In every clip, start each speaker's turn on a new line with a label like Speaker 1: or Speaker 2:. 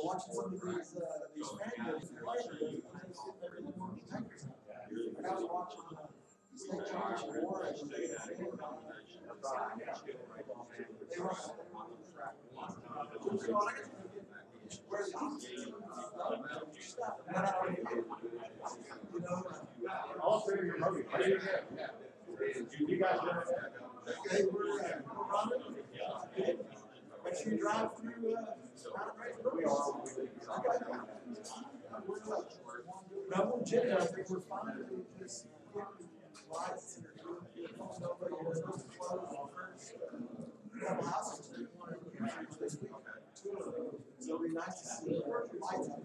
Speaker 1: Watching some of these fans, I was watching state championship war and they
Speaker 2: all three of your movies. You guys
Speaker 1: they were running. Make sure you drive through no, Jenny, I think we're fine. Just lights. Nobody has those clothes first. Couple houses this week. So it'll be nice to see lights out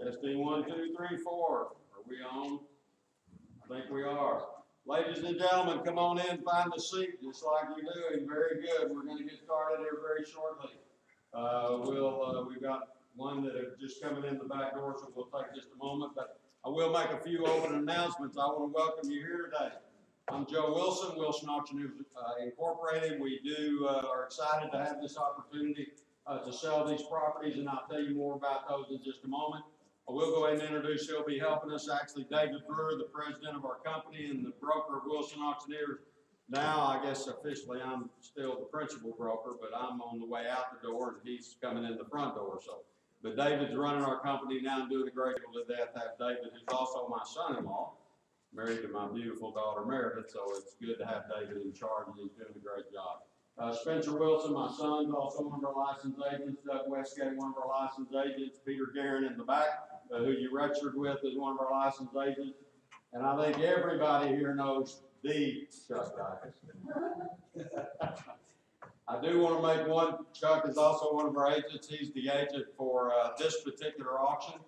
Speaker 2: Testing 1, 2, 3, 4. Are we on? I think we are. Ladies and gentlemen, come on in, find a seat, just like you're doing. Very good. We're going to get started here very shortly. We've got one that are just coming in the back door, so we'll take just a moment. But I will make a few open announcements. I want to welcome you here today. I'm Joe Wilson, Wilson Auctioneers Incorporated. We are excited to have this opportunity to sell these properties, and I'll tell you more about those in just a moment. I will go ahead and introduce who'll be helping us. Actually, David Brewer, the president of our company and the broker of Wilson Auctioneers. Now, I guess officially, I'm still the principal broker, but I'm on the way out the door, and he's coming in the front door. But David's running our company now and doing a great deal to death. I have David, who's also my son-in-law, married to my beautiful daughter Meredith. So it's good to have David in charge, and he's doing a great job. Spencer Wilson, my son, also one of our licensed agents. Doug Westgate, one of our licensed agents. Peter Guerin in the back, who you registered with, is one of our licensed agents. And I think everybody here knows the Chuck Dykes. I do want to make one. Chuck is also one of our agents. He's the agent for this particular auction.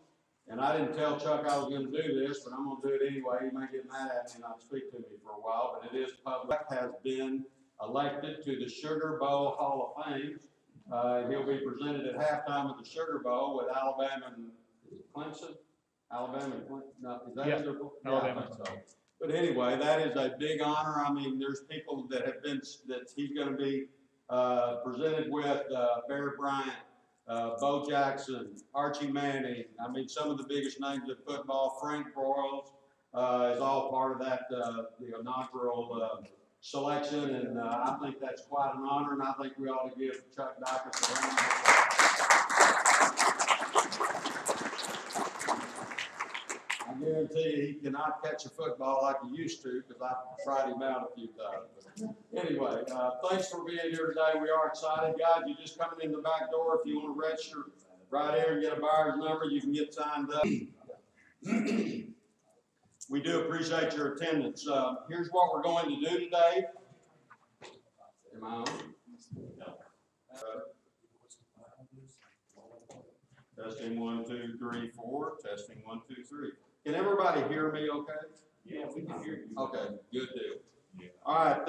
Speaker 2: And I didn't tell Chuck I was going to do this, but I'm going to do it anyway. He may get mad at me and not speak to me for a while, but it is public. Has been elected to the Sugar Bowl Hall of Fame. He'll be presented at halftime of the Sugar Bowl with Alabama and Clemson. Alabama and Clemson. No, is that their bowl?
Speaker 3: Alabama.
Speaker 2: Yeah, so. But anyway, that is a big honor. I mean, there's people that have been that he's going to be presented with. Bear Bryant, Bo Jackson, Archie Manning. I mean, some of the biggest names of football. Frank Broyles is all part of that the inaugural selection, and I think that's quite an honor, and I think we ought to give Chuck Dykes a round of applause. I guarantee you he cannot catch a football like he used to, because I've tried him out a few times. But anyway, thanks for being here today. We are excited. Guys, you're just coming in the back door. If you want to register right here and get a buyer's number, you can get signed up. We do appreciate your attendance. Here's what we're going to do today. Am I on? Testing 1, 2, 3, 4. Testing 1, 2, 3. Can everybody hear me okay?
Speaker 3: Yeah, we can hear you.
Speaker 2: Okay, good deal. Yeah. All right,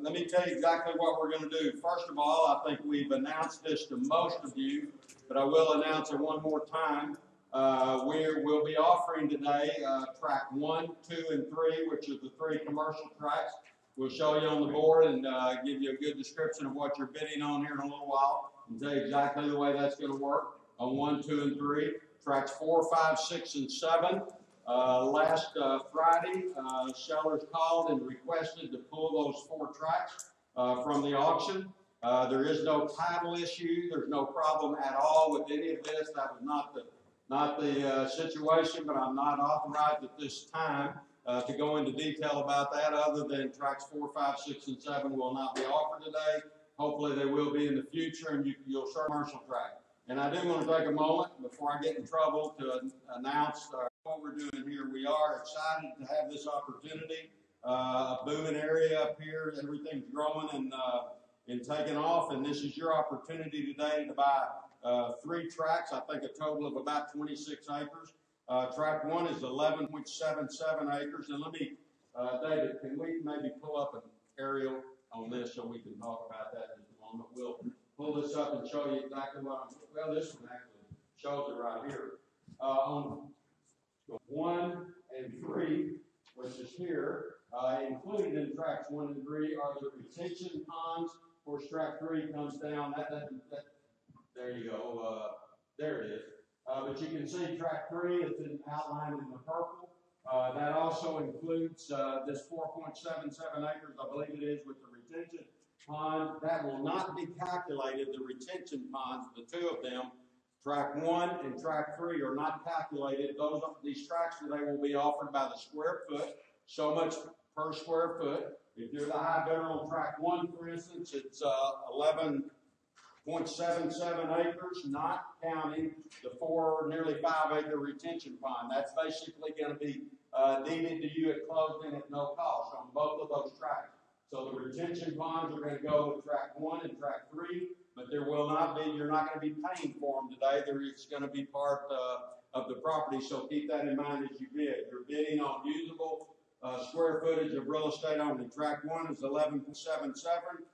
Speaker 2: let me tell you exactly what we're going to do. First of all, I think we've announced this to most of you, but I will announce it one more time. We'll be offering today track 1, 2, and 3, which are the 3 commercial tracks. We'll show you on the board and give you a good description of what you're bidding on here in a little while and tell you exactly the way that's going to work on 1, 2, and 3. Tracks 4, 5, 6, and 7. Last Friday, sellers called and requested to pull those 4 tracks from the auction. There is no title issue. There's no problem at all with any of this. That was not the situation, but I'm not authorized at this time to go into detail about that, other than tracks 4, 5, 6, and 7 will not be offered today. Hopefully they will be in the future, and you'll start commercial track. And I do want to take a moment before I get in trouble to announce what we're doing here. We are excited to have this opportunity. A booming area up here, everything's growing and taking off, and this is your opportunity today to buy 3 tracks, I think a total of about 26 acres. Track 1 is 11.77 acres. And let me, David, can we maybe pull up an aerial on this so we can talk about that in just a moment? We'll pull this up and show you exactly what I'm, well, this one actually shows it right here. On 1 and 3, which is here, included in tracks 1 and 3 are the retention ponds. Of course, track 3 comes down. There you go. There it is. But you can see track 3 is outlined in the purple. That also includes this 4.77 acres, I believe it is, with the retention pond. That will not be calculated. The retention ponds, the 2 of them, track 1 and track 3, are not calculated. These tracks today will be offered by the square foot, so much per square foot. If you're the high bidder on track 1, for instance, it's 11.77 acres, not counting the 4, nearly 5 acre retention pond. That's basically going to be deeded to you at closing at no cost on both of those tracks. So the retention ponds are gonna go with track 1 and track 3, but there will not be, you're not gonna be paying for them today. It's gonna be part of the property, so keep that in mind as you bid. You're bidding on usable square footage of real estate only. Track 1 is 11.77,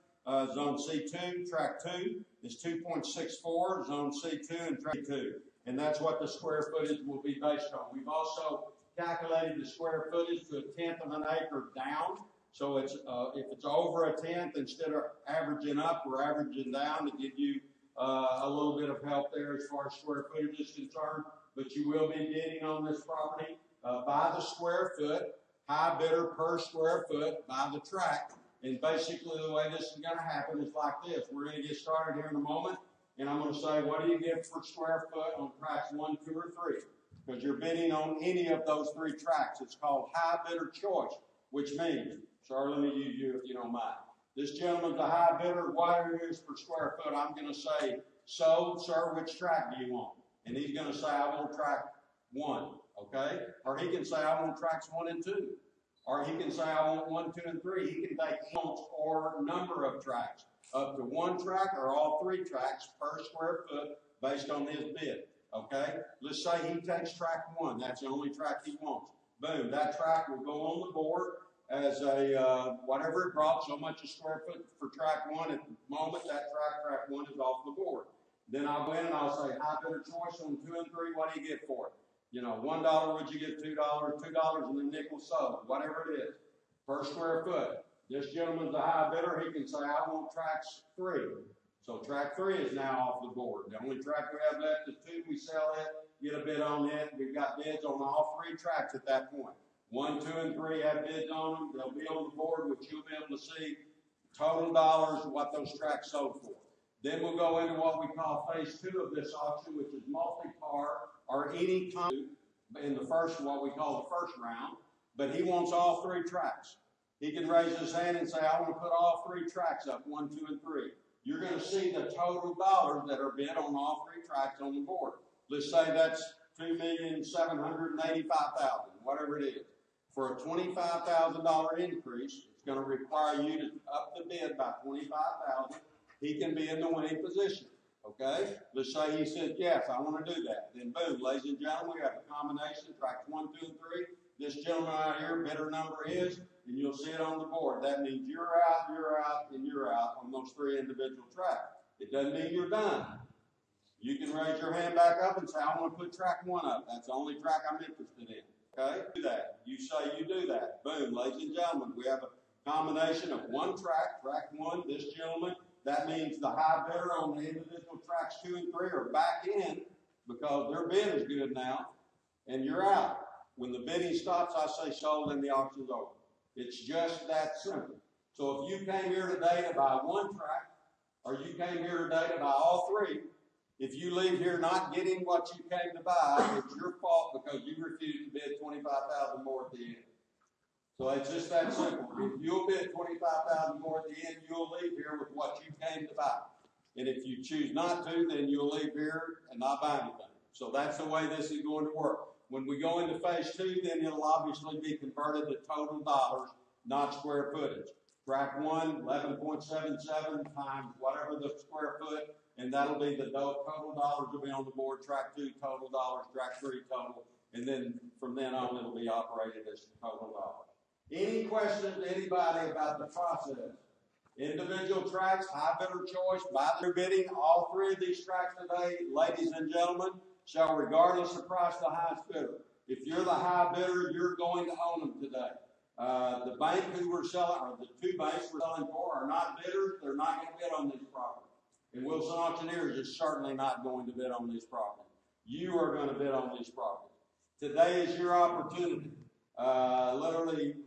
Speaker 2: zone C2. Track 2 is 2.64, zone C2 and track 2. And that's what the square footage will be based on. We've also calculated the square footage to 1/10 of an acre down. So it's if it's over 1/10, instead of averaging up, we're averaging down to give you a little bit of help there as far as square footage is concerned. But you will be bidding on this property by the square foot, high bidder per square foot by the tract. And basically the way this is going to happen is like this. We're going to get started here in a moment, and I'm going to say, what do you get for square foot on tracks 1, 2, or 3? Because you're bidding on any of those 3 tracks. It's called high bidder choice, which means, sorry, let me use you if you don't mind. This gentleman's a high bidder. Whatever it is per square foot, I'm going to say, so, sir, which track do you want? And he's going to say, I want track 1, okay? Or he can say, I want tracks 1 and 2. Or he can say, I want 1, 2, and 3. He can take counts or number of tracks, up to 1 track or all 3 tracks per square foot based on his bid, okay? Let's say he takes track 1. That's the only track he wants. Boom, that track will go on the board as a, whatever it brought, so much a square foot for track 1. At the moment, that track 1 is off the board. Then I'll go in and I'll say, high bidder choice on 2 and 3, what do you get for it? You know, $1, would you get $2, $2 and the nickel sold, whatever it is, per square foot. This gentleman's a high bidder, he can say, I want tracks 3. So track 3 is now off the board. The only track we have left is 2, we sell it, get a bid on it. We've got bids on all 3 tracks at that point. 1, 2, and 3 have bids on them, they'll be on the board, which you'll be able to see total dollars, what those tracks sold for. Then we'll go into what we call phase 2 of this auction, which is multi-par or any time in the first, what we call the first round. But he wants all 3 tracks. He can raise his hand and say, I want to put all 3 tracks up, 1, 2, and 3. You're going to see the total dollars that are bid on all 3 tracks on the board. Let's say that's $2,785,000, whatever it is. For a $25,000 increase, it's going to require you to up the bid by $25,000. He can be in the winning position, okay? Let's say he says, yes, I want to do that. Then boom, ladies and gentlemen, we have a combination, tracks 1, 2, and 3. This gentleman out here, bidder number is, and you'll see it on the board. That means you're out, and you're out on those 3 individual tracks. It doesn't mean you're done. You can raise your hand back up and say, I want to put track 1 up. That's the only track I'm interested in, okay? Do that. You say you do that. Boom, ladies and gentlemen, we have a combination of 1 track, track 1, this gentleman. That means the high bidder on the individual tracks 2 and 3 are back in because their bid is good now, and you're out. When the bidding stops, I say sold and the auction's over. It's just that simple. So if you came here today to buy 1 track, or you came here today to buy all 3, if you leave here not getting what you came to buy, it's your fault because you refused to bid $25,000 more at the end. So it's just that simple. If you'll bid $25,000 more at the end, you'll leave here with what you came to buy. And if you choose not to, then you'll leave here and not buy anything. So that's the way this is going to work. When we go into phase 2, then it'll obviously be converted to total dollars, not square footage. Track 1, 11.77 times whatever the square foot, and that'll be the total dollars will be on the board. Track 2, total dollars. Track 3, total. And then from then on, it'll be operated as total dollars. Any questions to anybody about the process? Individual tracks, high bidder choice, by their bidding, all 3 of these tracks today, ladies and gentlemen, shall regardless of price the highest bidder. If you're the high bidder, you're going to own them today. The bank who we're selling, or the 2 banks we're selling for are not bidders. They're not going to bid on this property. And Wilson Auctioneers is certainly not going to bid on this property. You are going to bid on this property. Today is your opportunity. Literally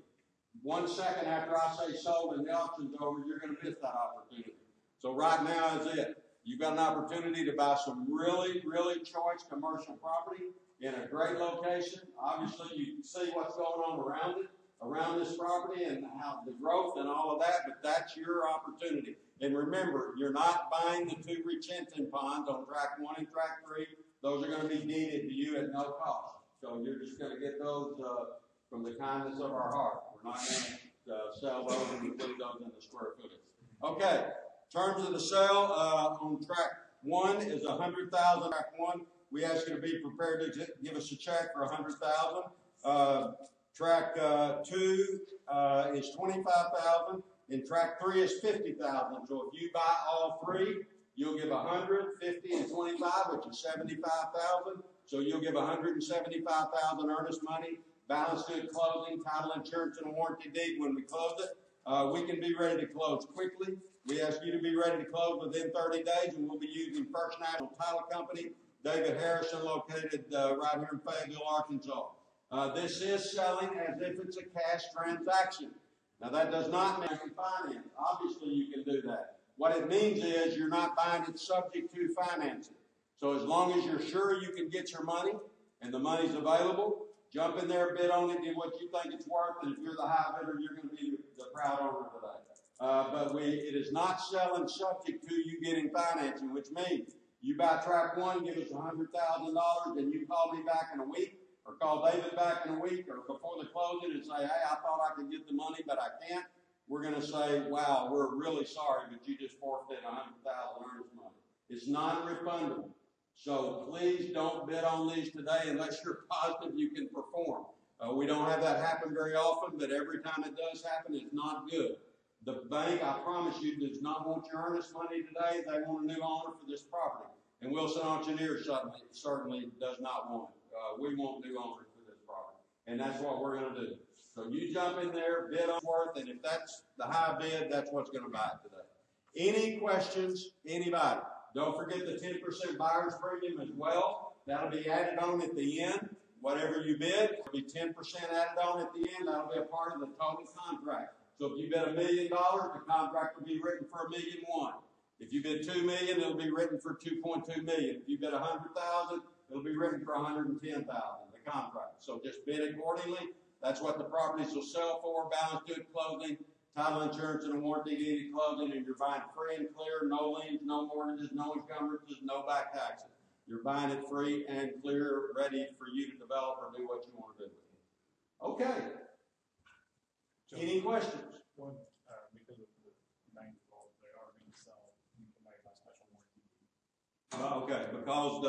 Speaker 2: 1 second after I say sold and the auction's over, you're going to miss that opportunity. So right now is it. You've got an opportunity to buy some really, really choice commercial property in a great location. Obviously, you can see what's going on around it, around this property, and how the growth and all of that, but that's your opportunity. And remember, you're not buying the 2 retention ponds on track 1 and track 3. Those are going to be deeded to you at no cost. So you're just going to get those from the kindness of our heart. We're not going to sell those and include those in the square footage. Okay, terms of the sale on track 1 is $100,000. Track 1, we ask you to be prepared to give us a check for $100,000. Track 2 is $25,000, and track 3 is $50,000. So if you buy all 3, you'll give 100, 50, and 25, which is $75,000. So you'll give $175,000 earnest money, balance due at closing, title insurance, and a warranty deed when we close it. We can be ready to close quickly. We ask you to be ready to close within 30 days, and we'll be using First National Title Company, David Harrison, located right here in Fayetteville, Arkansas. This is selling as if it's a cash transaction. Now, that does not mean you can finance. Obviously, you can do that. What it means is you're not buying it subject to financing. So as long as you're sure you can get your money and the money's available, jump in there, bid on it, get what you think it's worth, and if you're the high bidder, you're going to be the proud owner today. But it is not selling subject to you getting financing, which means you buy track 1, give us $100,000, and you call me back in a week, or call David back in a week, or before the closing and say, hey, I thought I could get the money, but I can't. We're going to say, wow, we're really sorry, but you just forfeited $100,000 earnest money. It's non-refundable. So please don't bid on these today unless you're positive you can perform. We don't have that happen very often, but every time it does happen, it's not good. The bank, I promise you, does not want your earnest money today. They want a new owner for this property. And Wilson Auctioneers certainly does not want it. We want new owners for this property. And that's what we're going to do. So you jump in there, bid on worth, and if that's the high bid, that's what's going to buy it today. Any questions? Anybody? Don't forget the 10% buyer's premium as well. That'll be added on at the end. Whatever you bid, it'll be 10% added on at the end. That'll be a part of the total contract. So if you bid $1 million, the contract will be written for $1.1 million. If you bid $2 million, it'll be written for $2.2 million. If you bid $100,000, it'll be written for $110,000. The contract. So just bid accordingly. That's what the properties will sell for. Balance due at closing, title insurance, and a warranty deed at closing, and you're buying free and clear, no liens, no mortgages, no encumbrances, no back taxes. You're buying it free and clear, ready for you to develop or do what you want to do with it. Okay. So any questions?
Speaker 4: One, because of the bank involved, they are going to sell by special warranty.
Speaker 2: Okay, because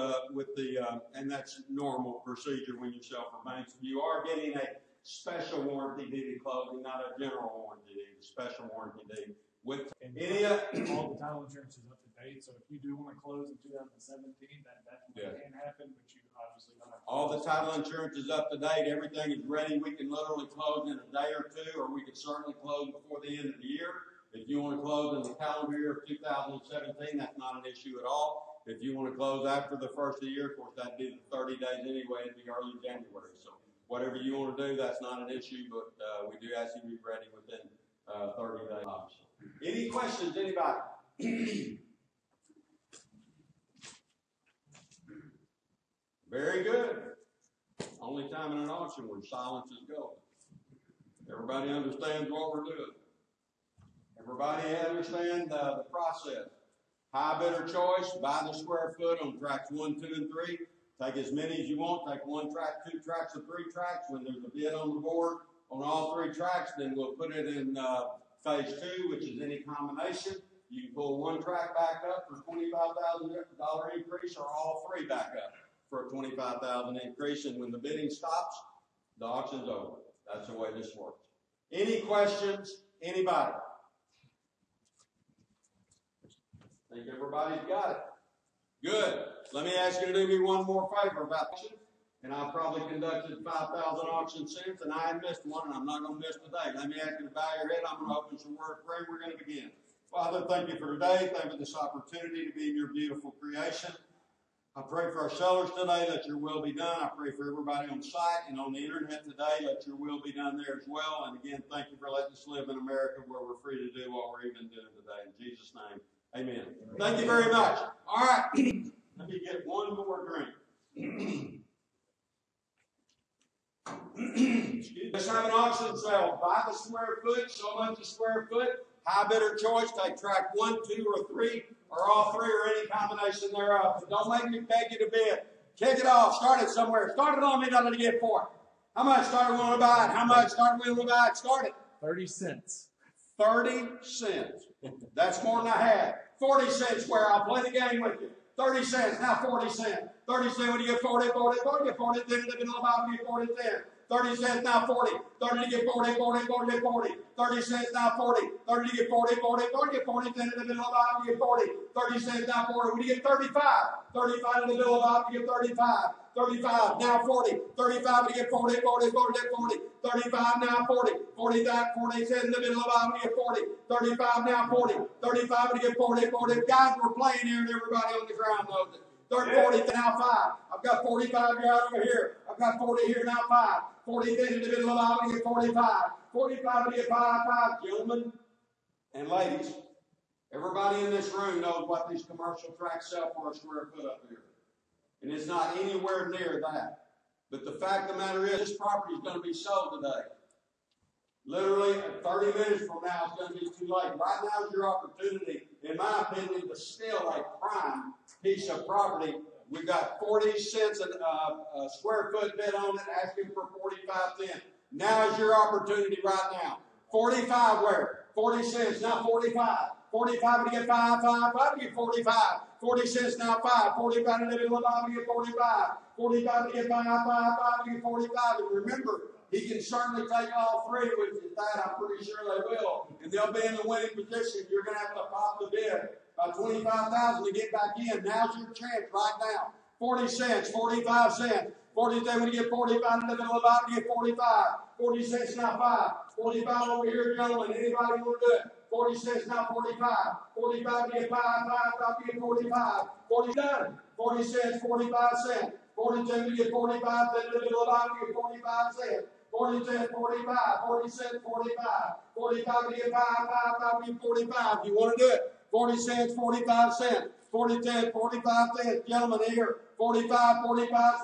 Speaker 2: and that's normal procedure when you sell for banks. You are getting a special warranty deed at closing, not a general warranty deed, a special warranty deed. With
Speaker 4: all the title insurance is up to date, so if you do want to close in 2017, that can happen, but you obviously don't have to.
Speaker 2: All the title insurance is up to date, everything is ready. We can literally close in a day or two, or we can certainly close before the end of the year. If you want to close in the calendar year of 2017, that's not an issue at all. If you want to close after the first of the year, of course, that'd be the 30 days anyway, it'd be early January. So whatever you want to do, that's not an issue, but we do ask you to be ready within 30 days, obviously. Any questions, anybody? Very good. Only time in an auction where silence is golden. Everybody understands what we're doing. Everybody understand the process. High bidder choice, buy the square foot on tracks 1, 2, and 3. Take as many as you want. Take 1 track, 2 tracks, or 3 tracks. When there's a bid on the board on all 3 tracks, then we'll put it in phase 2, which is any combination. You can pull 1 track back up for $25,000 increase, or all 3 back up for a $25,000 increase. And when the bidding stops, the auction's over. That's the way this works. Any questions? Anybody? I think everybody's got it. Good. Let me ask you to do me one more favor about auction. And I've probably conducted 5,000 auctions since, and I haven't missed one, and I'm not going to miss today. Let me ask you to bow your head. I'm going to open some word of prayer. We're going to begin. Father, thank you for today. Thank you for this opportunity to be in your beautiful creation. I pray for our sellers today that your will be done. I pray for everybody on site and on the internet today that your will be done there as well. And again, thank you for letting us live in America where we're free to do what we're even doing today. In Jesus' name, amen. Thank you very much. All right. Let me get one more drink. Let's have an auction sale. Buy the square foot, so much a square foot. High bidder choice. Take track 1, 2, or 3, or all 3, or any combination thereof. But don't make me beg you to bid. Kick it off. Start it somewhere. Start it on me. Not to get for it. How much? Start it when we buy it. How much? Start it when we buy it. Start it.
Speaker 4: 30 cents.
Speaker 2: 30 cents. That's more than I had. 40 cents square. I'll play the game with you. 30 cents, now 40 cents. 30 cents when you get 40, 40, 40, get 40, then in the middle of the you get 40 cents. 30 cents, now 40. 30 to get 40, 40, 40, get 40. 30 cents, now 40. 30 to get 40, 40, 40, get 40, then in the middle of the you get 40. 30 cents, now 40. When you get 35, 35 in the middle of the you get 35. 35, now 40. 35 to get 40, 40, 40, get 40. 35, now 40. 40 cents in the middle of the you get 40. 35, now 40. 35 to get 40, 40. Guys, we're playing here and everybody on the ground knows it. 40, now 5. I've got 45 right over here. I've got 40 here, now 5. 40 then in the middle of the you get 45. 45 to get 5, gentlemen and ladies. Everybody in this room knows what these commercial tracts sell for a square foot up here. And it's not anywhere near that. But the fact of the matter is, this property is going to be sold today. Literally, 30 minutes from now, it's going to be too late. Right now is your opportunity, in my opinion, to steal a prime piece of property. We've got 40 cents a square foot bid on it, asking for 45 cents. Now is your opportunity right now. 45 where? 40 cents, now 45. 45 to get 5 to get 45. 40 cents, now 5. 45 to get 5 to get 45. 45 to get 5 to get 45. And remember, he can certainly take all three, which is that I'm pretty sure they will. And they'll be in the winning position. You're going to have to pop the bid by 25,000 to get back in. Now's your chance right now. 40 cents, 45 cents. 40 cents when you get 45 in the middle of the you get 45. 40 cents, now 5. 45 over here, gentlemen. Anybody want to do it? 40 cents, now 45. 45 to get 5 to get 45. 40 done. 40 cents, 45 cents. 40 cents to get 45, then in the middle of the you get 45 cents. 40 cents, 45. 40 cents, 45. 45 to get 5 to get 45. You want to do it? 40 cents, 45 cents. 40 cents, 45 cents. Gentlemen here, 45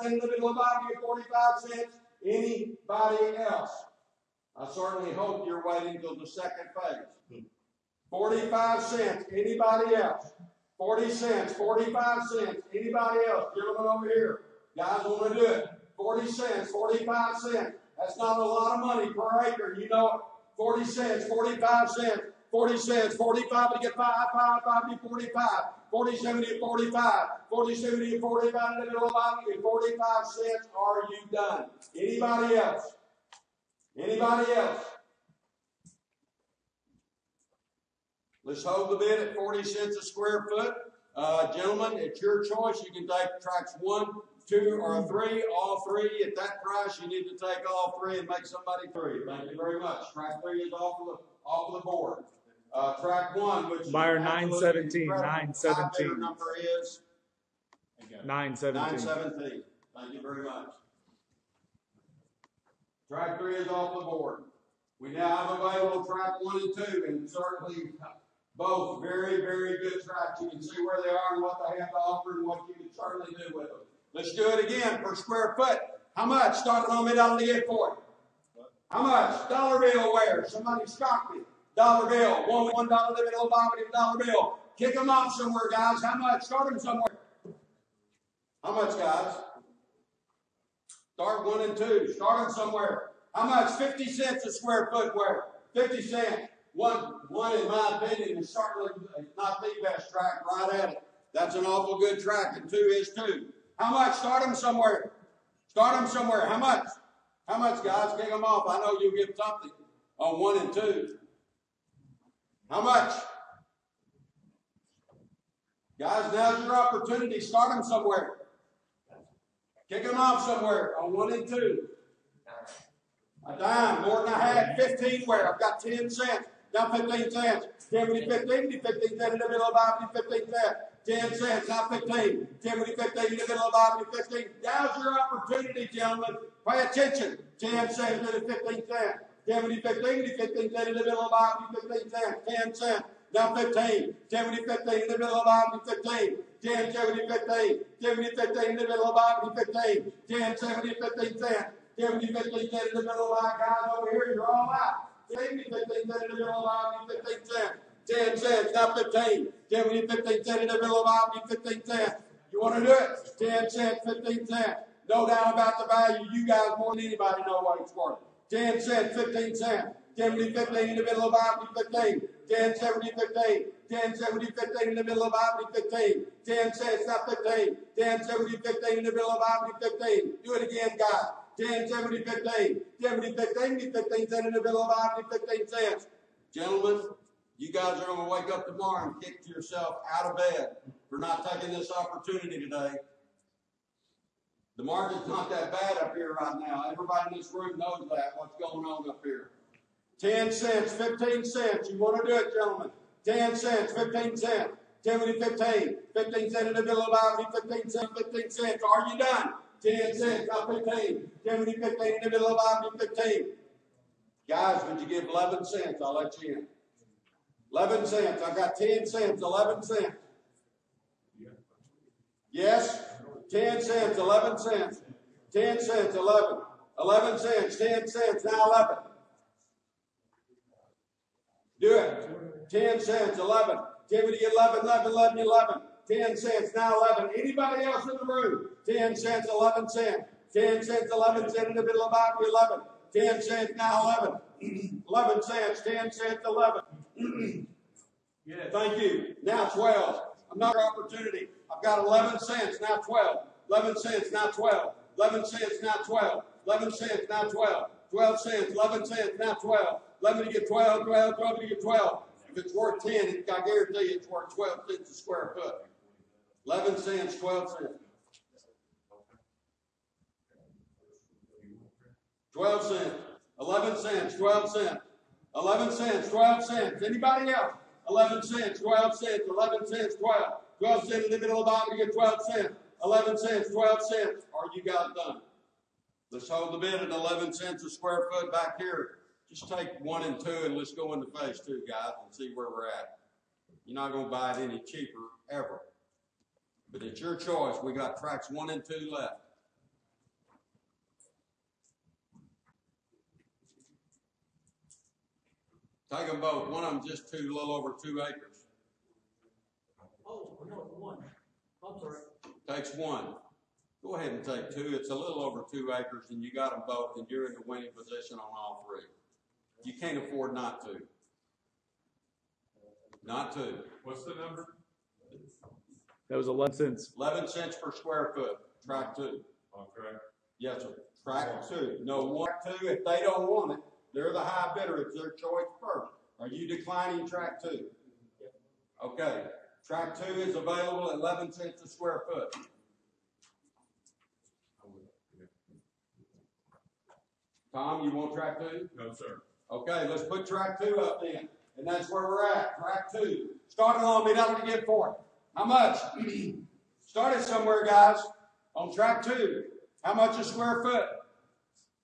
Speaker 2: cents in the middle of the you get 45 cents. Anybody else? I certainly hope you're waiting till the second phase. 45 cents. Anybody else? 40 cents, 45 cents. Anybody else? Gentlemen over here. Guys want to do it. 40 cents, 45 cents. That's not a lot of money per acre. You know it. 40 cents, 45 cents. 40 cents, 45 to get 5 to get 45. 47 to get 45. 47 to get 45 in the middle of the get 45 cents. Are you done? Anybody else? Anybody else? Let's hold the bid at 40 cents a square foot. Gentlemen, it's your choice. You can take tracks 1, 2, or 3, all 3. At that price, you need to take all 3 and make somebody 3. Thank you very much. Track 3 is off of the board. Track 1, which
Speaker 4: Buyer
Speaker 2: is
Speaker 4: 917. 917.
Speaker 2: Number is
Speaker 4: 917.
Speaker 2: 917. Thank you very much. Track 3 is off the board. We now have available track 1 and 2, and certainly both very, very good tracks. You can see where they are and what they have to offer and what you can certainly do with them. Let's do it again per square foot. How much? Starting on $1 to get for it. How much? Dollar bill where? Somebody shocked me. Dollar bill. $1 to the middle of the dollar bill. Kick them off somewhere, guys. How much? Start them somewhere. How much, guys? Start 1 and 2. Start them somewhere. How much? 50 cents a square foot where? 50 cents. One, in my opinion, is certainly not the best track, right at it. That's an awful good track, and 2 is 2. How much? Start them somewhere. Start them somewhere. How much? How much, guys? Kick them off. I know you'll get something on 1 and 2. How much? Guys, now's your opportunity. Start them somewhere. Kick them off somewhere on 1 and 2. A dime, more than I had. 15 where? I've got 10 cents. Now 15 cents. 10 with 15 cents in the middle of the 15 cents. 10 cents, now 15. 10 with 15 in the middle of the 15. Now's your opportunity, gentlemen. Pay attention. 10 cents to 15 cents. 10 with 15 cents in the middle of the 15 cents. 10 cents. Now 15. 10 with 15 in the middle of the 15. 10, 70, 15. 10 with 15 in the middle of the 15. 10, 70, 15 cents. 10 with 15 cents in the middle of the guys over here. You're all out. 10 with 15 cents in the middle of the 15 cents. 10 cents, now 15. 10 with 15 cents in the middle of the 15 cents. You want to do it? 10 cents, 15 cents. No doubt about the value. You guys more than anybody know what it's worth. 10 cents, 15 cents. 1070-15 in the middle of I-15. 1070-15. 1070-15 in the middle of I-15. 10 cents, not 15. 1070-15 in the middle of I-15. Do it again, guys. 1070-15. 1070-15, 15 cents in the middle of I-15 cents. Gentlemen, you guys are going to wake up tomorrow and kick yourself out of bed for not taking this opportunity today. The market's not that bad up here right now. Everybody in this room knows that, what's going on up here. 10 cents, 15 cents. You want to do it, gentlemen. 10 cents, 15 cents. 1070-15. 15 cents in the middle of I-15 cents, 15 cents. Are you done? 10 cents, not 15. 1070-15 in the middle of I-15. Guys, would you give 11 cents? I'll let you in. 11 cents. I've got 10 cents, 11 cents. Yes? 10 cents, 11 cents. 10 cents, 11. 11 cents, 10 cents, now 11. Do it. 10 cents, 11. 10 with the 11, 11, 11, 11. 10 cents, now 11. Anybody else in the room? 10 cents, 11 cents. 10 cents, 11 cents in the middle of Bible 11. 10 cents, now 11. 11 cents, 10 cents, 11.
Speaker 3: Yes.
Speaker 2: Thank you. Now 12. Another opportunity. I've got 11 cents, now 12. 11 cents, now 12. 11 cents, now 12. 11 cents, now 12. 12 cents, 11 cents, now 12. 11 to get 12, 12, 12 to get 12. If it's worth 10, I guarantee you it's worth 12 cents a square foot. 11 cents, 12 cents. 12 cents. 11 cents, 12 cents. 11 cents, 12 cents. Anybody else? 11 cents, 12 cents, 11 cents, 12. 12 cents in the middle of the bottom, you get 12 cents. 11 cents, 12 cents. Or you got it done. Let's hold the bid at 11 cents a square foot back here. Just take 1 and 2 and let's go into phase 2, guys, and see where we're at. You're not going to buy it any cheaper, ever. But it's your choice. We got tracks 1 and 2 left. Take them both. One of them just a little over 2 acres.
Speaker 3: Oh, no, 1. I'm sorry.
Speaker 2: Takes 1. Go ahead and take 2. It's a little over 2 acres, and you got them both, and you're in the winning position on all 3. You can't afford not to. Not to.
Speaker 3: What's the number?
Speaker 4: That was 11 cents.
Speaker 2: 11 cents per square foot. Track 2.
Speaker 3: On track.
Speaker 2: Yes, sir. Track 2. No, track 2. If they don't want it, they're the high bidder. It's their choice first. Are you declining track 2? Okay. Track 2 is available at 11 cents a square foot. Tom, you want track 2?
Speaker 3: No, sir.
Speaker 2: Okay, let's put track 2 up then. And that's where we're at. Track 2. Starting on me, that'll get for it. How much? Started somewhere, guys. On track 2. How much a square foot?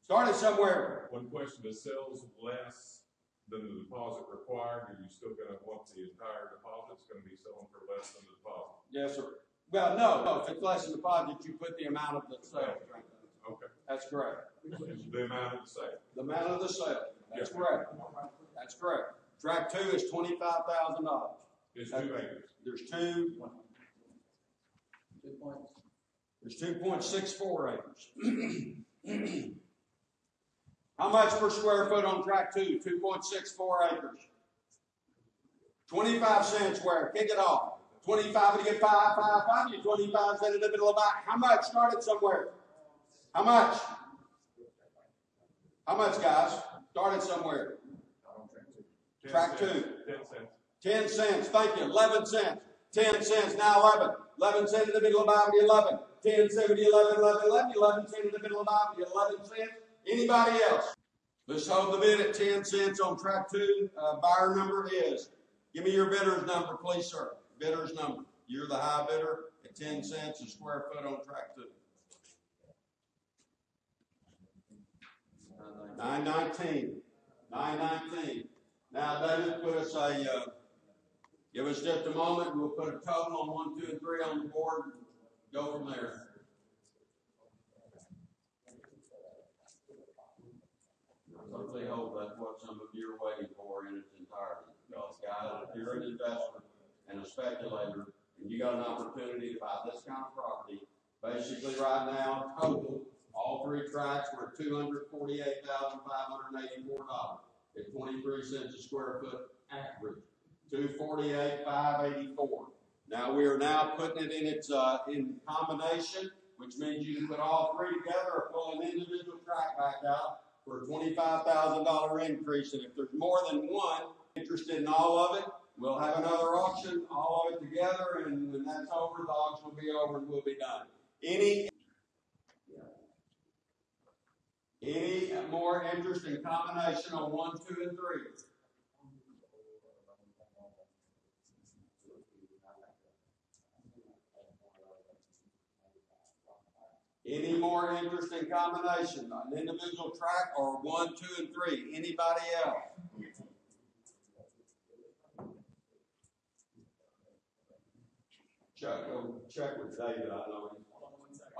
Speaker 2: Started somewhere.
Speaker 5: One question, the sales less than the deposit required, are you still gonna want the entire deposit? It's gonna be selling for less than the deposit?
Speaker 2: Yes, sir. Well, no. If it's less than deposit, you put the amount of the sale.
Speaker 5: Okay.
Speaker 2: That's correct.
Speaker 5: The amount of the sale.
Speaker 2: The amount of the sale. That's
Speaker 5: Yeah.
Speaker 2: correct. That's correct. Track 2 is $25,000.
Speaker 5: It's 2 acres.
Speaker 2: There's 2.64 acres. How much per square foot on track 2? 2.64 acres. 25 cents where? Kick it off. 25 to get 5, 5, 5. You 25 cents in the middle of that. How much? Started somewhere. How much? How much, guys? Started somewhere. Track 2.
Speaker 5: 10 cents.
Speaker 2: 10 cents. Thank you. 11 cents. 10 cents. Now 11. 11 cents in the middle of Bible 11. 10, 70, 11, 11, 11. 11 cents in the middle of Bible 11 cents. Anybody else? Let's hold the bid at 10 cents on track 2. Buyer number is. Give me your bidder's number, please, sir. Bidder's number. You're the high bidder at 10 cents a square foot on track 2. 919. 919. Now, David, give us just a moment. We'll put a total on 1, 2, and 3 on the board. Go from there. Hopefully, that's what some of you are waiting for in its entirety. Because, guys, if you're an investor and a speculator, and you got an opportunity to buy this kind of property, basically right now, total, all 3 tracks were $248,584. at 23 cents a square foot average. 248,584. Now we are now putting it in its in combination, which means you can put all three together or pull an individual tract back out for a $25,000 increase. And if there's more than one interested in all of it, we'll have another auction, all of it together, and when that's over, the auction will be over and we'll be done. Any more interest in combination on 1, 2, and 3? Any more interest in combination, an individual tract or 1, 2, and 3? Anybody else? Check with David. I know.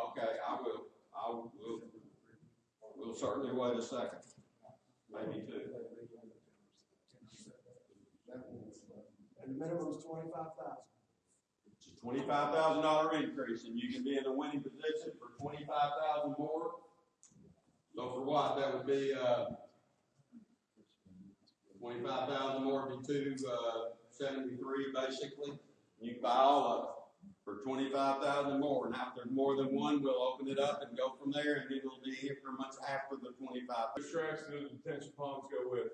Speaker 2: Okay, I will. We'll certainly wait a second. Maybe two.
Speaker 1: And the minimum is 25,000.
Speaker 2: It's a $25,000 increase, and you can be in a winning position for 25,000 more. So for what? That would be 25,000 more would be 273 basically. You can buy all of it for 25,000 more. Now, if there's more than one, we'll open it up and go from there, and it'll be increments after the 25.
Speaker 5: Which tracks do the detention ponds go with?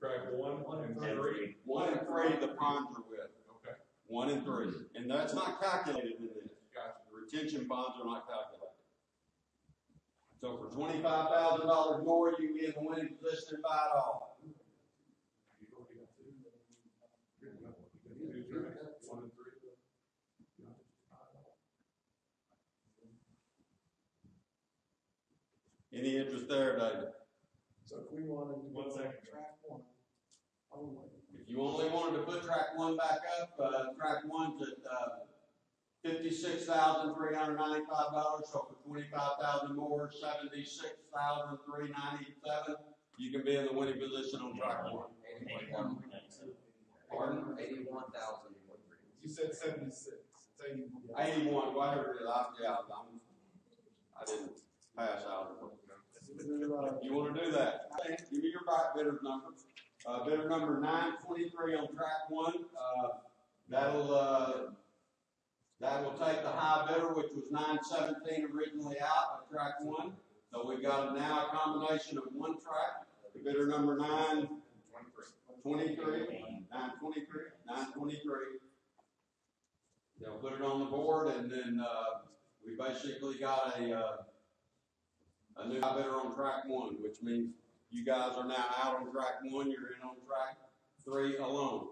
Speaker 5: Track 1 and 3?
Speaker 2: 1 and 3, the ponds are with.
Speaker 5: Okay.
Speaker 2: 1 and 3. And that's not calculated in this.
Speaker 5: Gotcha.
Speaker 2: The retention bonds are not calculated. So for $25,000 more, you can be in the winning position and buy it all.
Speaker 5: Two tracks, 1 and 3.
Speaker 2: Any interest there, David?
Speaker 1: So if we wanted to go
Speaker 4: 1 second.
Speaker 1: track 1 only.
Speaker 2: If you only wanted to put track 1 back up, track 1's at $56,395. So for $25,000 more, $76,397. You can be in the winning position on track 1. Pardon?
Speaker 6: 81,000.
Speaker 1: You said 76. It's 81.
Speaker 2: 81, whatever it is. I didn't pass out. You want to do that? Give me your right bidder's number. Bidder number 923 on track 1. That will take the high bidder, which was 917 originally out of track 1. So we've got now a combination of 1 track. The bidder number 923. They'll put it on the board, and then we basically got a new bidder on track 1, which means you guys are now out on track 1. You're in on track 3 alone.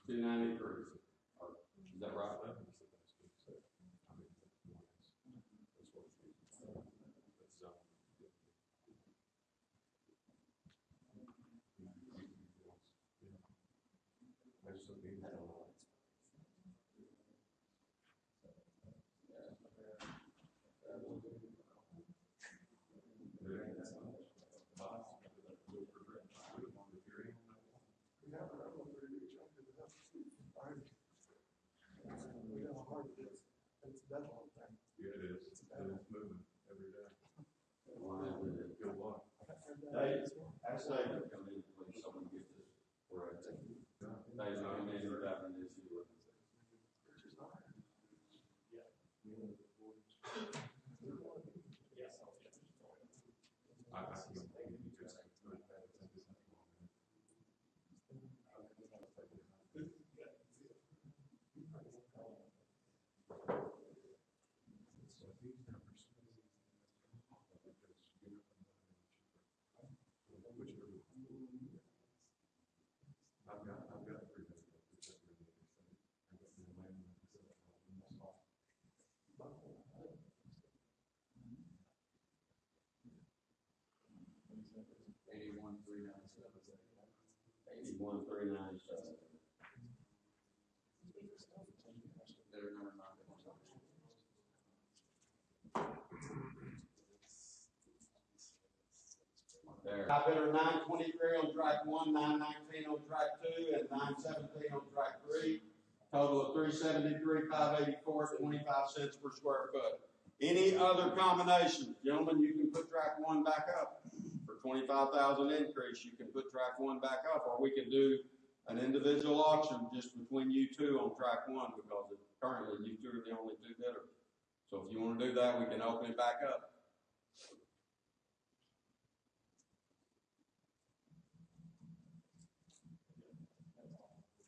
Speaker 2: $293. Is that right?
Speaker 5: Yeah, it is. It's moving every day. Good luck.
Speaker 2: Dave, ask David to come in, please, so we can get this correct. Dave's come in and having an issue with it. There. High bidder 923 on track 1, 919 on track 2, and 917 on track 3. Total of 373, 584, 25 cents per square foot. Any other combinations? Gentlemen, you can put track 1 back up. For 25,000 increase, you can put track 1 back up, or we can do an individual auction just between you two on track 1, because currently you two are the only 2 bidders. So if you want to do that, we can open it back up.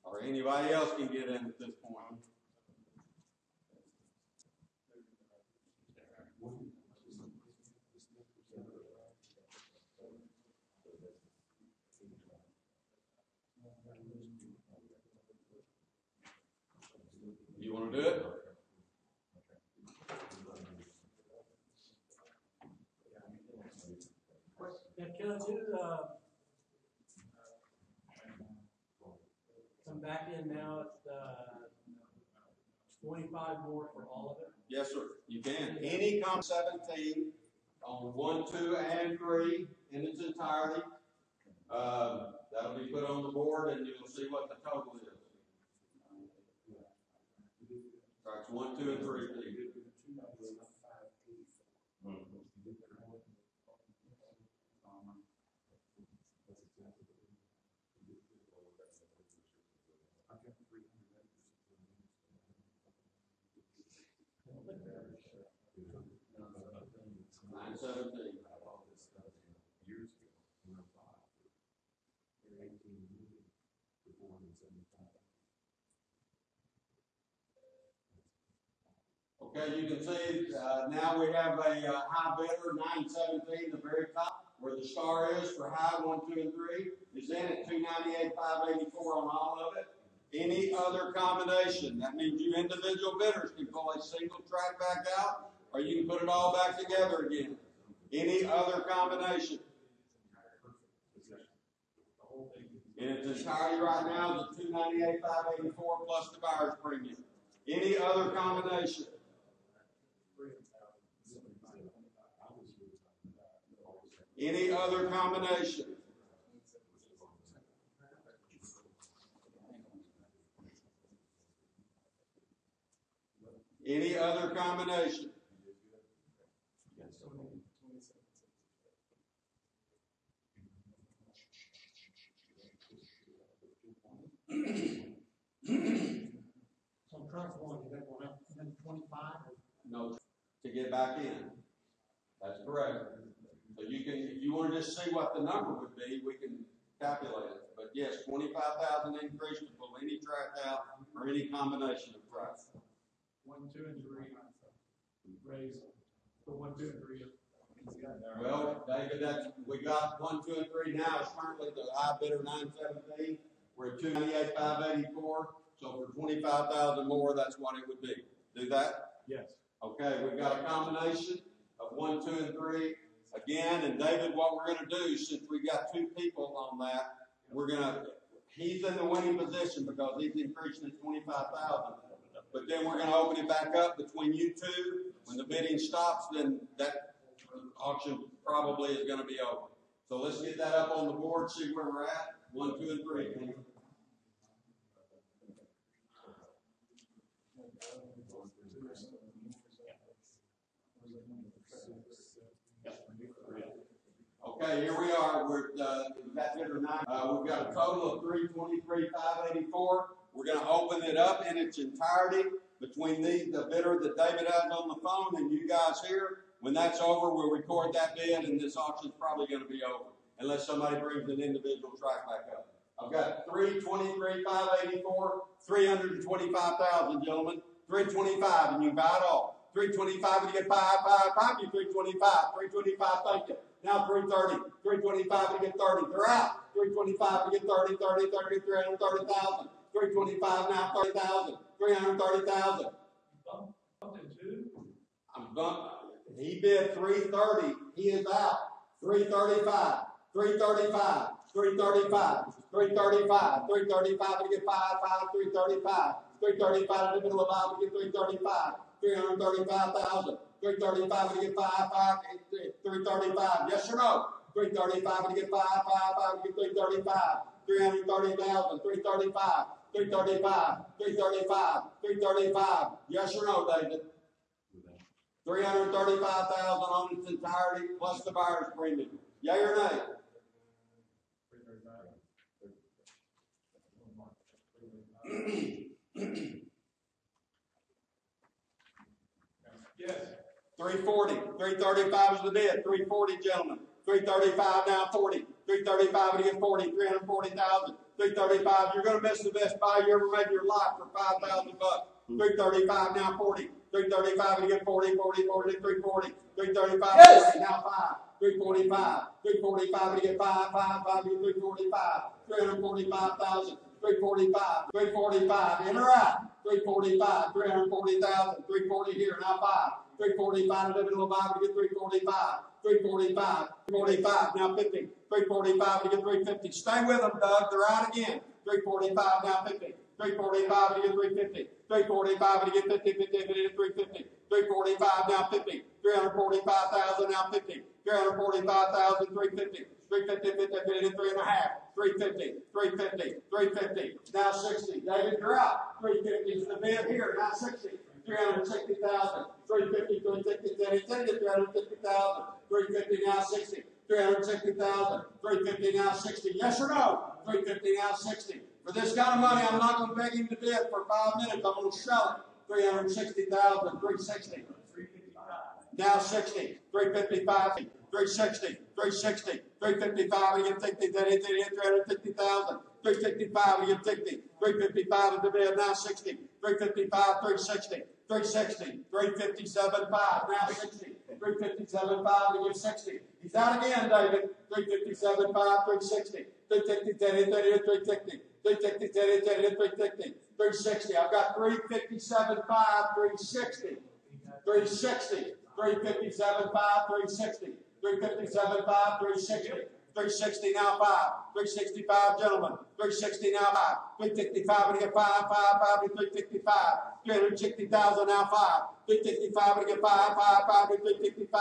Speaker 2: Or anybody else can get in at this point. You want to do it?
Speaker 3: Can I do, come back in now at, 25 more for all of it?
Speaker 2: Yes, sir. You can. Any 17 on 1, 2, and 3 in its entirety. That'll be put on the board, and you'll see what the total is. Tracks 1, 2, and 3. Okay, you can see now we have a high bidder, 917, the very top, where the star is for high 1, 2, and 3, is in at 298, 584 on all of it. Any other combination? That means you individual bidders can pull a single track back out, or you can put it all back together again. Any other combination? In its entirety right now is 298, 584 plus the buyer's premium. Any other combination? Any other combination? Any other combination?
Speaker 1: So track 1, you got one up, and then 25?
Speaker 2: No, to get back in. That's correct. So you can, if you want to just see what the number would be, we can calculate it. But yes, 25,000 increase to pull any track out or any combination of tracks.
Speaker 4: 1, 2, and 3. Raise the 1, 2, and 3.
Speaker 2: Well, David, we got 1, 2, and 3 now. It's currently the high bidder 917. We're at 298, 584. So for 25,000 more, that's what it would be. Do that?
Speaker 4: Yes.
Speaker 2: Okay, we've got a combination of 1, 2, and 3. Again, and David, what we're going to do, since we've got 2 people on that, he's in the winning position because he's increasing it 25,000. But then we're going to open it back up between you two. When the bidding stops, then that auction probably is going to be over. So let's get that up on the board, see where we're at. 1, 2, and 3. Okay, here we are. We're that bidder 9. We've got a total of 323, 584. We're going to open it up in its entirety between the bidder that David has on the phone and you guys here. When that's over, we'll record that bid, and this auction's probably going to be over unless somebody brings an individual track back up. I've got 323, 584, 325,000, gentlemen. 325, and you can buy it all. 325, and you get 5, you 325, 325, thank you. Now 330, 325, and you get 30. They're out. 325, and you get 30, 30, 30, 330,000. 325, now 30,000. 330,000. I'm bumping. He bid 330. He is out. 335, 335, 335, 335, 335, and you get 5, 335. 335 in the middle of 5, we get 335. 335,000. 335, and you get 5, 335. Yes or no? 335 to get 5 to get 335. 330,000, 335, 335, 335, 335. Yes or no, David? 335,000 on its entirety plus the buyer's premium. Yea or nay?
Speaker 4: Yes.
Speaker 2: 340, 335 is the bid. 340, gentlemen. 335 now 40. 335 to get 40, 340,000. 335, you're going to miss the best buy you ever made in your life for $5,000 bucks. 335 now 40. 335 to get 40, 40, 40, 340. 335, yes. 40, now 5. 345, 345 to get 5, 5, 5 to get 345. 345,000. 345, 345, in or out? 345, 340,000, 340 here, now 5. 345 to the middle of 5 to get 345. 345, 45, now 50. 345 to get 350. Stay with them, Doug. They're out again. 345, now 50. 345 to get 350. 345 to get 50, 50, 50 to 350. 345, now 50. 345,000, now 50. 345,000, 350. 350, 50, 50 to 3.5. 350, 350, 350. Now 60. David, you're out. 350 is the bid here. Now 60. 360,000. 350, 360, 350,000. 350 now 60. 360,000. 350 now 60. Yes or no? 350 now 60. For this kind of money, I'm not going to beg him to bid for 5 minutes. I'm going to sell it. 360,000. 360. Now 60. 355. 360. 360. 355 to get 60. 350,000. 355 to get 60. 355 is the bid. Now 60. 355. 360. 360, 357.5, now 60, 357.5 to get 60. He's out again, David. 357.5, 360, 350, 360, 350, 360, 360. I've got 357.5, 360, 360, 357.5, 360, 357.5, 360. 360 now 5. 365, gentlemen. 360 now 5. 355 to get 5, 5, 5 to 355. 360,000 now 5. 355 to get 5, 5, 5 to 355.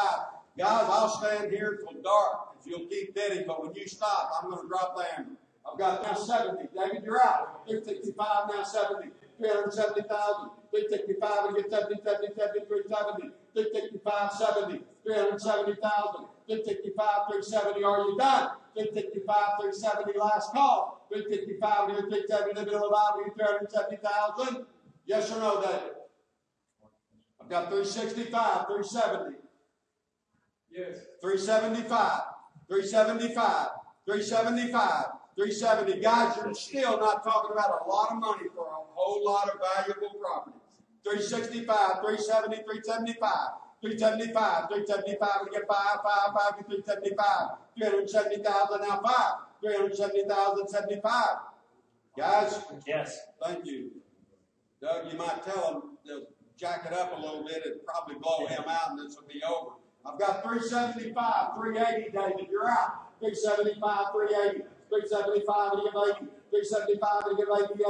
Speaker 2: Guys, I'll stand here till dark if you'll keep bidding, but when you stop, I'm going to drop the hammer. I've got now 70. David, you're out. 365 now 70. 370,000. 365 to get 70, 70, 70, 370. 365, 70. 370,000. 355, 370, are you done? 355, 370, last call. 355 to 370, the middle of 370,000. Yes or no, David? I've got 365, 370.
Speaker 4: Yes.
Speaker 2: 375, 375, 375, 370. Guys, you're still not talking about a lot of money for a whole lot of valuable property. 365, 370, 375. 375, 375 to get 5, 5, 5 to 375. 370,000 now 5. 370,000, 75. Guys? Yes. Thank you. Doug, you might tell them to jack it up a little bit. It'd probably blow him out and this will be over. I've got 375, 380, David. You're out. 375, 380. 375 to get 80. 375 to get 80,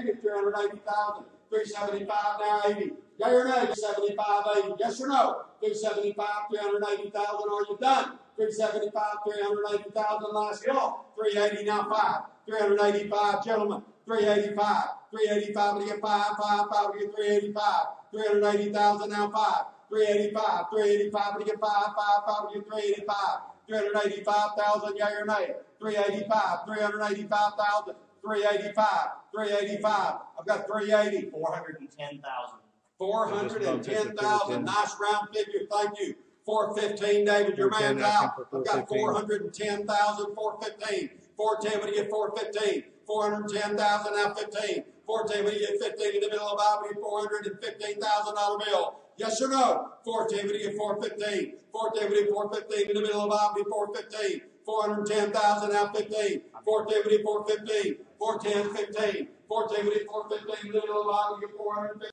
Speaker 2: 80, 380,000. 375 now 80. Yea or nay? 75, 80. Yes or no? 375, 380,000. Are you done? 375, 380,000. Last call. 380 now 5. 385, gentlemen. 385. 385 to get 5, 5, 5 to get 385. 380,000 now 5. 385. 385 to get 5, 5, 5 to get 385. 385,000. Yea or nay? 385. 385,000. 385. 385. I've got 380.
Speaker 6: 410,000.
Speaker 2: 410,000. Nice round figure. Thank you. 415, David, your man's out. I've got 410,000, 415. 410 when you get 415. 410,000, now 15. 410 when you get 15 in the middle of $415,000 bill. Yes or no? 410 when you get 415. 410 when you get 415 in the middle of $415. 410,000, now 15. 410 when you get 415. 410, 15. 410 when you get 415 in the middle of $415.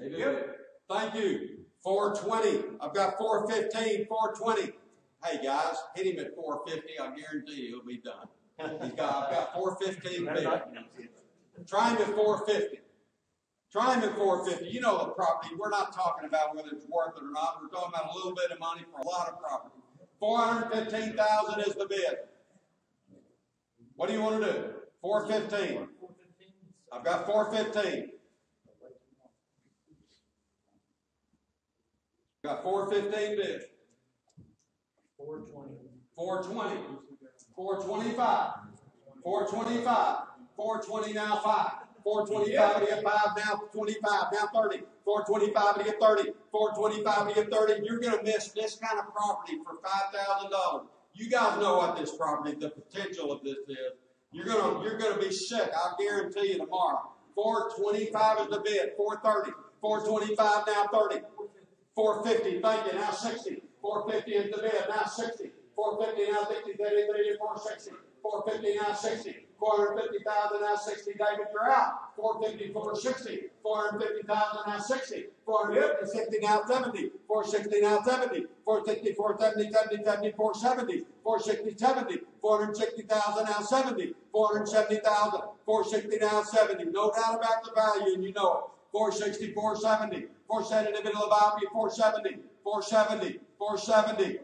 Speaker 2: Yep. Thank you. 420. I've got 415, 420. Hey guys, hit him at 450. I guarantee you he'll be done. I've got 415 bid. Try him at 450. Try him at 450. You know the property. We're not talking about whether it's worth it or not. We're talking about a little bit of money for a lot of property. 415,000 is the bid. What do you want to do? 415. I've got 415. Got 415 bid.
Speaker 3: 420.
Speaker 2: 420. 425. 425. 420 now 5. 425 to get 5 now 25 now 30. 425 to get 30. 425 to get 30. You're going to miss this kind of property for $5,000. You guys know what this property, the potential of this is. You're gonna be sick. I'll guarantee you tomorrow. 425 is the bid. 430. 425 now 30. 450. Thank you. Now 60. 450 is the bid. Now 60. 450 now 60. 30, 30, 460. 450 now 60. 450,000 now 60. David, you're out. 450, 460. 450,000 now 60. 450 now 70. 460 now 70. 460, 470, 70, 70, 470. 460, 70. 460,000 now 70. 470,000. 460 now 70. No doubt about the value, and you know it. 460, 470. 470 in the middle of value. 470. 470. 470.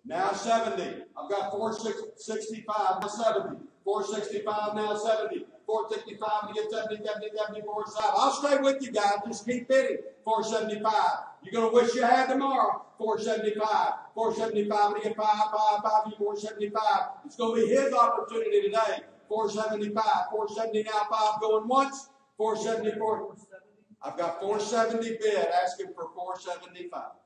Speaker 2: Now 70. I've got 465, now 70. 465, now 70. 465 to get 70, 70, 70, 475. I'll stay with you guys. Just keep bidding. 475. You're going to wish you had tomorrow. 475. 475 to get 5, 5, 5, 475. It's going to be his opportunity today. 475. 470 now 5 going once. 474. I've got 470 bid asking for 475.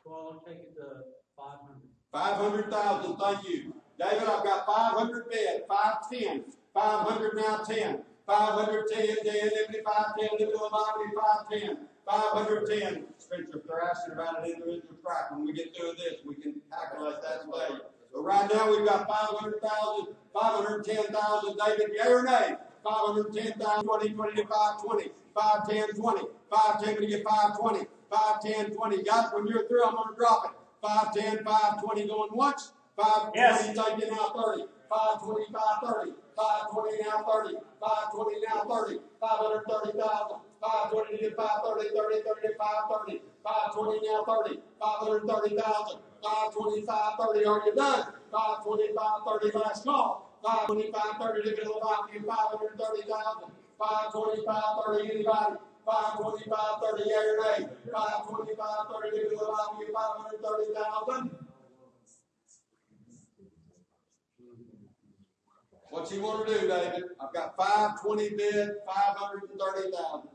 Speaker 3: Well, I'll take it to 500.
Speaker 2: 500,000, thank you. David, I've got 500 bid, 510, 500 now 10, 510, 10, 510, 510, 510. Spencer, if they're asking about an individual track, when we get through this, we can calculate that value. But right now we've got 500,000, 510,000. David, yea or nay? 510,000, 20, 20 to 520, 510, 20, 510 to get 520. 510, 20. Guys, when you're through, I'm going to drop it. 510, 520 going once. 520, yes. Taking now 30. 520, 530. 520 now 30. 520 now 30. 530,000. 520 to get 530, 30, 30 to 530. 520 now 30. 530,000. 520, 530. Are you done? 520, 530. Last call. 520, 530 to get 530,000. 520, 530. Anybody? 520, 530, yea or nay? 520, 530, to the value of 530,000. What's he want to do, David? I've got 520 bid, 530,000.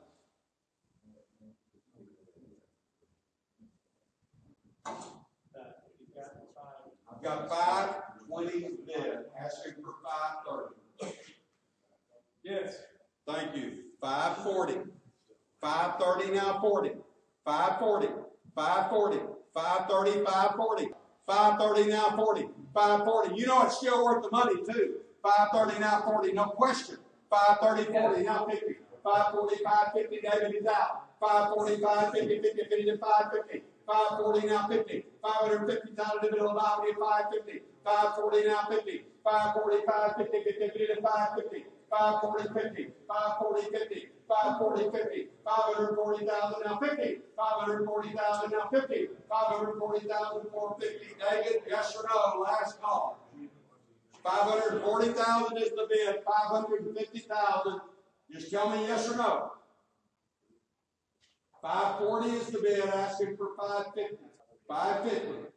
Speaker 2: I've got 520 bid, asking for 530.
Speaker 4: Yes.
Speaker 2: Thank you. 540. 530 now 40. 540. 540. 530, 540. 530 now 40. 540. You know it's still worth the money too. 530 now 40, no question. 530, 40 now 50. 540, 550, David is out. 540, 550, 50, 50 to 550. 540 now 50. 550 down to the middle of the 550. 540 now 50. 540, 550, 50, 50 to 550. 540, 50. 540, 50. 540, 50. 540,000 now 50. 540,000 now 50. 540,000 450. David, yes or no? Last call. 540,000 is the bid. 550,000. Just tell me yes or no. 540 is the bid, asking for 550. 550.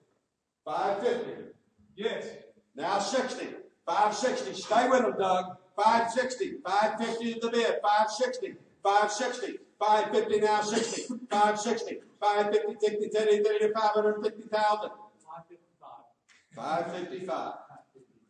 Speaker 2: 550.
Speaker 4: Yes.
Speaker 2: Now 60. 560. Stay with them, Doug. 560. 550 is the bid. 560. 560. 550 now 60. 560. 550, 60, 30, 30 to 550,000.
Speaker 3: 555.
Speaker 2: 555.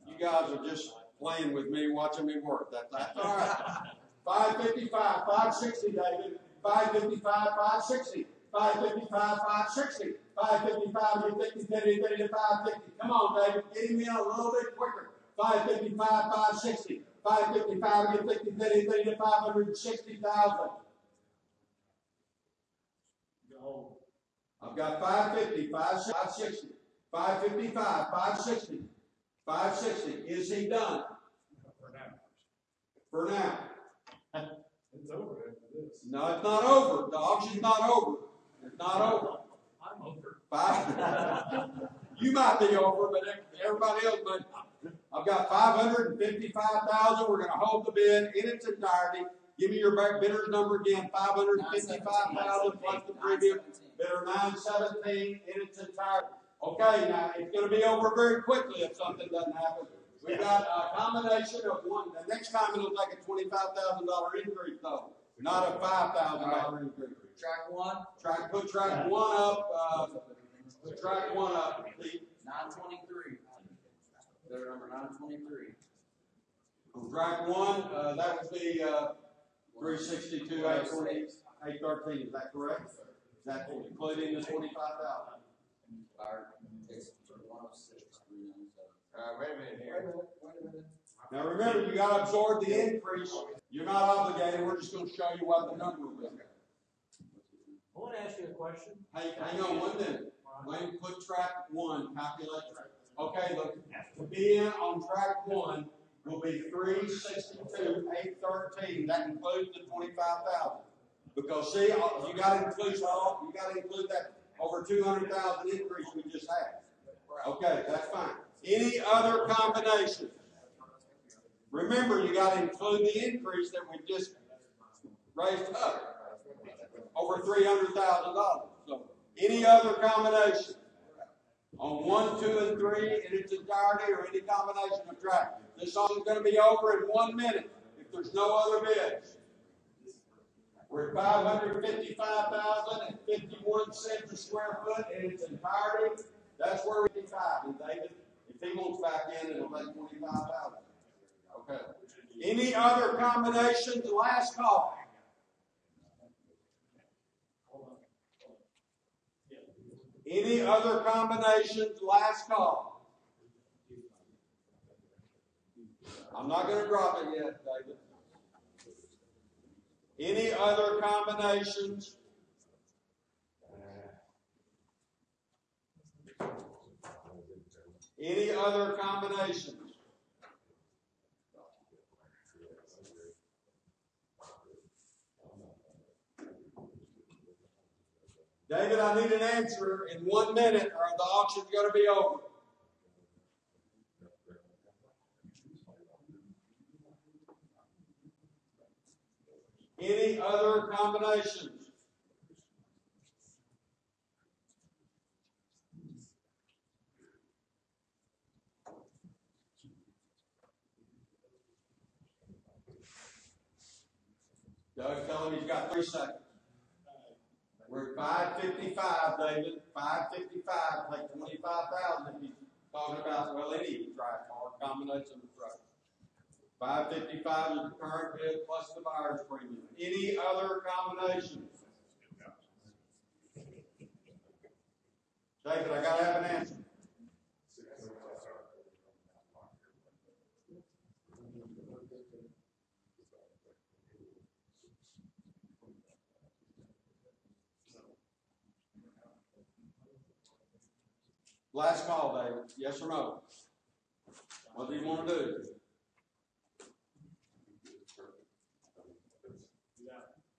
Speaker 2: You guys are just playing with me, watching me work. That's all right. 555. 560, David. 555, 560. 555, 560. 555, you 50, 30, 30 to 550. Come on, David. Get him in a little bit quicker. 555, 560. 555, you 50, 30, 30 to 560,000. I've got 550, 560, 555, 560, 560. Is he done?
Speaker 4: For now.
Speaker 2: For now.
Speaker 4: It's over after this.
Speaker 2: No, it's not over. The auction's not over. It's not over.
Speaker 3: I'm over.
Speaker 2: You might be over, but everybody else might not. I've got 555,000. We're going to hold the bid in its entirety. Give me your bidder's number again. 555,000 plus the premium. Bidder 917 in its entirety. Okay, now it's going to be over very quickly if something doesn't happen. We've got a combination of one. The next time it'll take a $25,000 increase, though, not a $5,000 increase.
Speaker 6: Track one.
Speaker 2: Put track one up. Put track one up.
Speaker 6: 923. Bidder number 923.
Speaker 2: On track one, that would be 362, 813. Is that correct? Is that including the 25,000?
Speaker 6: It's 106.
Speaker 2: Wait a minute here. Now remember, you got to absorb the increase. You're not obligated. We're just going to show you what the number will be.
Speaker 3: I want to ask you a question.
Speaker 2: Hey, hang on 1 minute. Wayne, put track one, calculate track. Okay, look, to be in on track one will be 362, 813. That includes the 25,000. Because see, you got to include that over 200,000 increase we just had. Okay, that's fine. Any other combinations? Remember, you got to include the increase that we just raised up, over $300,000. So, any other combination on 1, 2, and 3 in its entirety, or any combination of track? This song is going to be over in 1 minute if there's no other bids. We're at 555,051 cents a square foot in its entirety. That's where we get 5. And David, if he wants back in, it'll make 25,000. Okay. Any other combinations? Last call. Any other combinations? Last call. I'm not going to drop it yet, David. Any other combinations? Any other combinations? David, I need an answer in 1 minute or the auction's going to be over. Any other combinations? Doug, tell him he's got 3 seconds. We're at 555, David. 555, like 25,000 if he's talking about, well, any track or combination of tracks. 555 is the current bid plus the buyer's premium. Any other combinations? David, I got to have an answer. Last call, David. Yes or no? What do you want to do?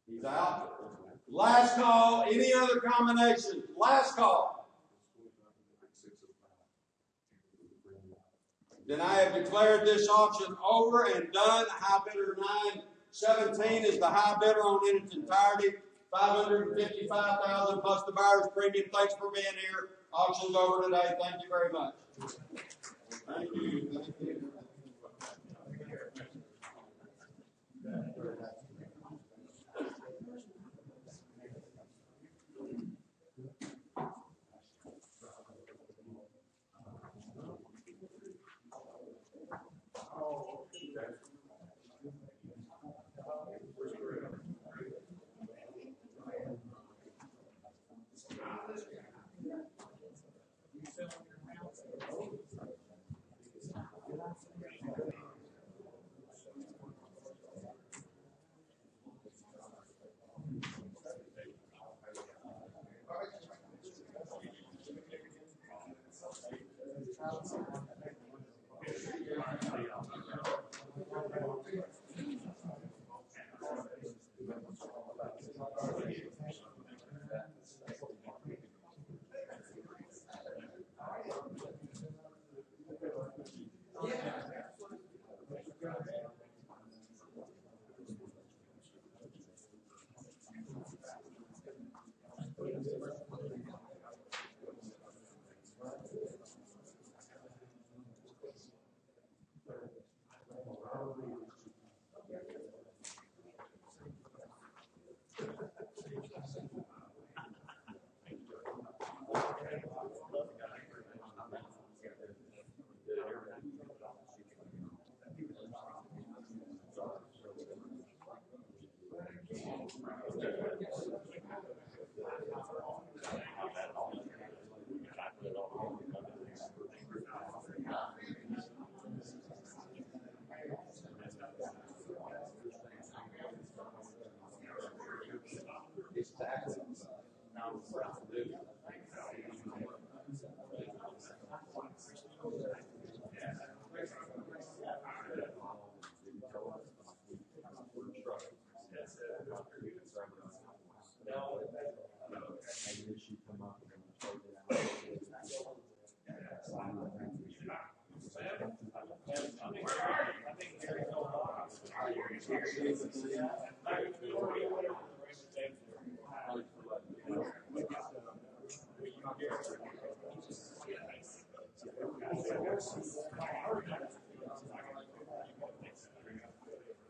Speaker 2: He's out. Last call. Any other combinations? Last call. Then I have declared this auction over and done. High bidder 917 is the high bidder on in its entirety. 555,000 plus the buyer's premium. Thanks for being here. Auction's over today. Thank you very much. Thank you. Thank you.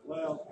Speaker 1: Well,